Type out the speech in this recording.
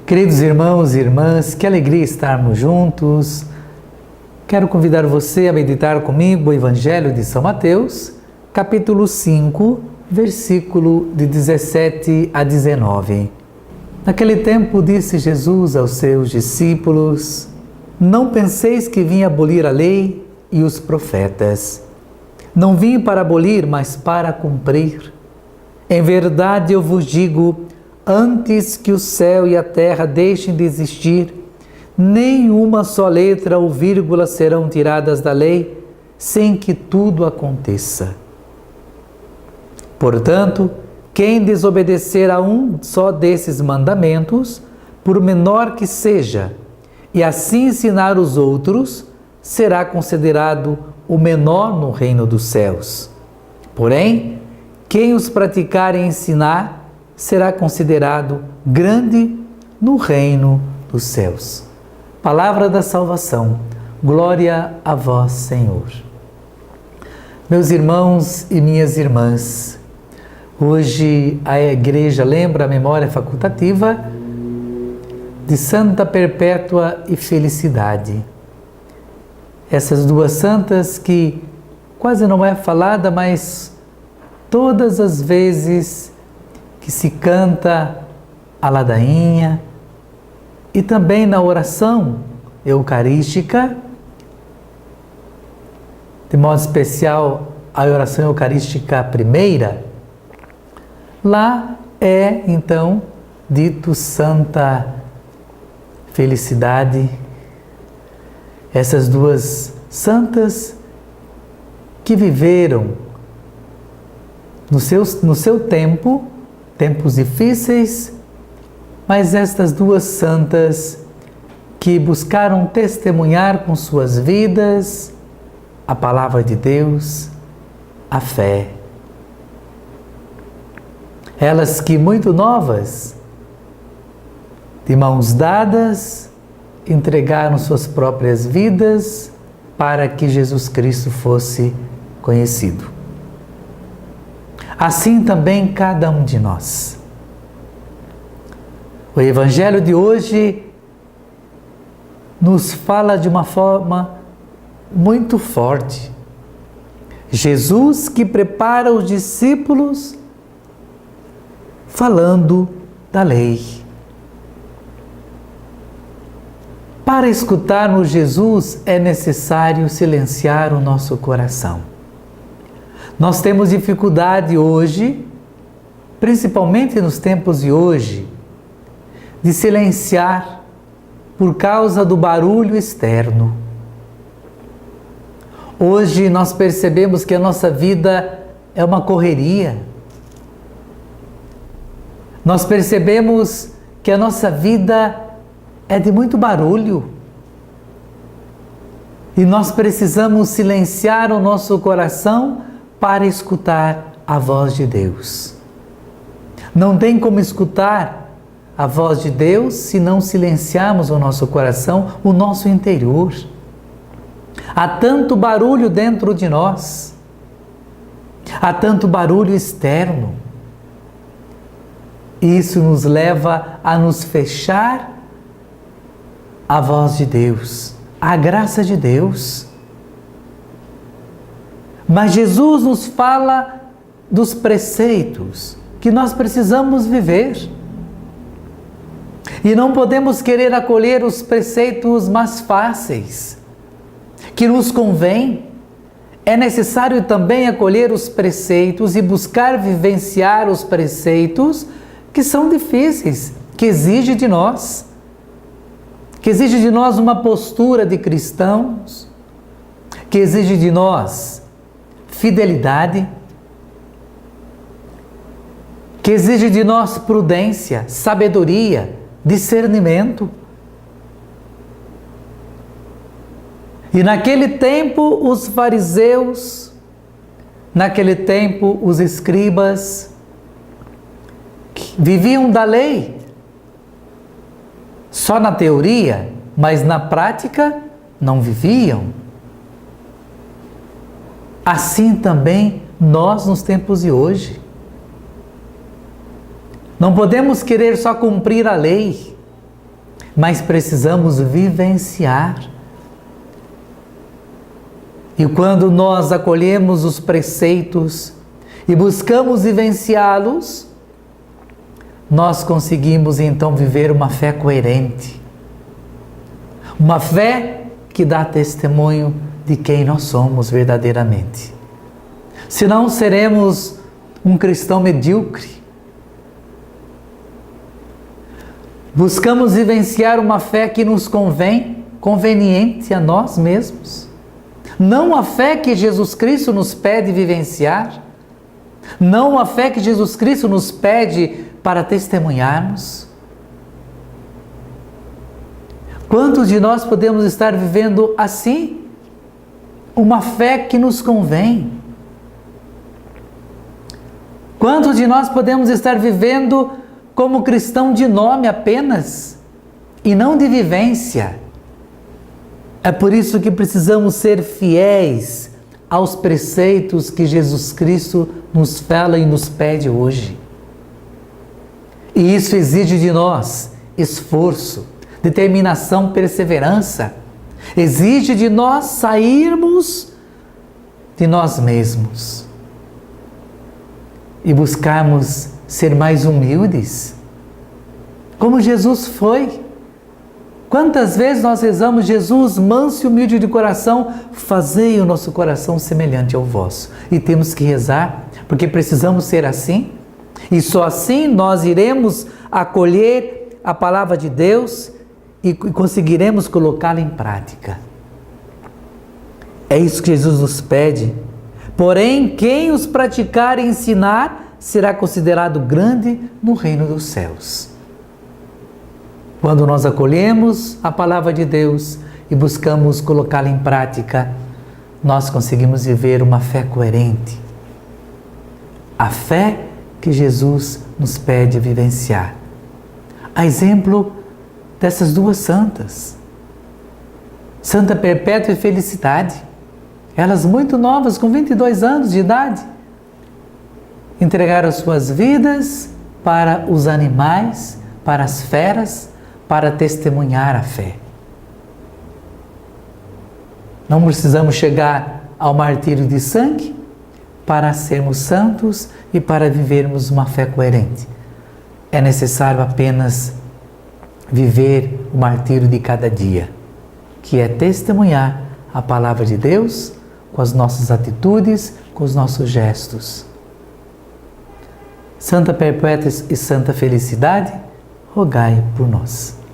Queridos irmãos e irmãs, que alegria estarmos juntos. Quero convidar você a meditar comigo o Evangelho de São Mateus, capítulo 5, versículo de 17 a 19. Naquele tempo disse Jesus aos seus discípulos: Não penseis que vim abolir a lei e os profetas. Não vim para abolir, mas para cumprir. Em verdade eu vos digo, antes que o céu e a terra deixem de existir, nem uma só letra ou vírgula serão tiradas da lei, sem que tudo aconteça. Portanto, quem desobedecer a um só desses mandamentos, por menor que seja, e assim ensinar os outros, será considerado o menor no reino dos céus. Porém, quem os praticar e ensinar, será considerado grande no reino dos céus. Palavra da salvação. Glória a vós, Senhor. Meus irmãos e minhas irmãs, hoje a Igreja lembra a memória facultativa de Santa Perpétua e Felicidade. Essas duas santas que quase não é falada, mas todas as vezes que se canta a ladainha e também na oração eucarística, de modo especial a oração eucarística primeira, lá é então dito Santa Felicidade. Essas duas santas que viveram no seu tempo, tempos difíceis, mas estas duas santas que buscaram testemunhar com suas vidas a palavra de Deus, a fé. Elas que muito novas, de mãos dadas, entregaram suas próprias vidas para que Jesus Cristo fosse conhecido. Assim também cada um de nós. O Evangelho de hoje nos fala de uma forma muito forte. Jesus que prepara os discípulos falando da lei. Para escutarmos Jesus é necessário silenciar o nosso coração. Nós temos dificuldade hoje, principalmente nos tempos de hoje, de silenciar por causa do barulho externo. Hoje nós percebemos que a nossa vida é uma correria. Nós percebemos que a nossa vida é de muito barulho. E nós precisamos silenciar o nosso coração para escutar a voz de Deus. Não tem como escutar a voz de Deus se não silenciarmos o nosso coração, o nosso interior. Há tanto barulho dentro de nós, há tanto barulho externo. E isso nos leva a nos fechar à voz de Deus, à graça de Deus. Mas Jesus nos fala dos preceitos que nós precisamos viver. E não podemos querer acolher os preceitos mais fáceis, que nos convém. É necessário também acolher os preceitos e buscar vivenciar os preceitos que são difíceis, que exigem de nós. Que exigem de nós uma postura de cristãos, que exigem de nós fidelidade, que exige de nós prudência, sabedoria, discernimento. E naquele tempo os fariseus, naquele tempo os escribas, viviam da lei, só na teoria, mas na prática não viviam. Assim também nós nos tempos de hoje. Não podemos querer só cumprir a lei, mas precisamos vivenciar. E quando nós acolhemos os preceitos e buscamos vivenciá-los, nós conseguimos então viver uma fé coerente. Uma fé que dá testemunho de quem nós somos verdadeiramente. Senão seremos um cristão medíocre. Buscamos vivenciar uma fé que nos convém, conveniente a nós mesmos. Não a fé que Jesus Cristo nos pede vivenciar. Não a fé que Jesus Cristo nos pede para testemunharmos. Quantos de nós podemos estar vivendo assim? Uma fé que nos convém. Quantos de nós podemos estar vivendo como cristão de nome apenas e não de vivência? É por isso que precisamos ser fiéis aos preceitos que Jesus Cristo nos fala e nos pede hoje. E isso exige de nós esforço, determinação, perseverança. Exige de nós sairmos de nós mesmos e buscarmos ser mais humildes, como Jesus foi. Quantas vezes nós rezamos: Jesus, manso e humilde de coração, fazei o nosso coração semelhante ao vosso. E temos que rezar, porque precisamos ser assim, e só assim nós iremos acolher a palavra de Deus e conseguiremos colocá-la em prática. É isso que Jesus nos pede. Porém, quem os praticar e ensinar será considerado grande no reino dos céus. Quando nós acolhemos a palavra de Deus e buscamos colocá-la em prática, nós conseguimos viver uma fé coerente. A fé que Jesus nos pede vivenciar. A exemplo dessas duas santas, Santa Perpétua e Felicidade, elas muito novas, com 22 anos de idade, entregaram suas vidas para os animais, para as feras, para testemunhar a fé. Não precisamos chegar ao martírio de sangue para sermos santos e para vivermos uma fé coerente. É necessário apenas viver o martírio de cada dia, que é testemunhar a palavra de Deus com as nossas atitudes, com os nossos gestos. Santa Perpétua e Santa Felicidade, rogai por nós.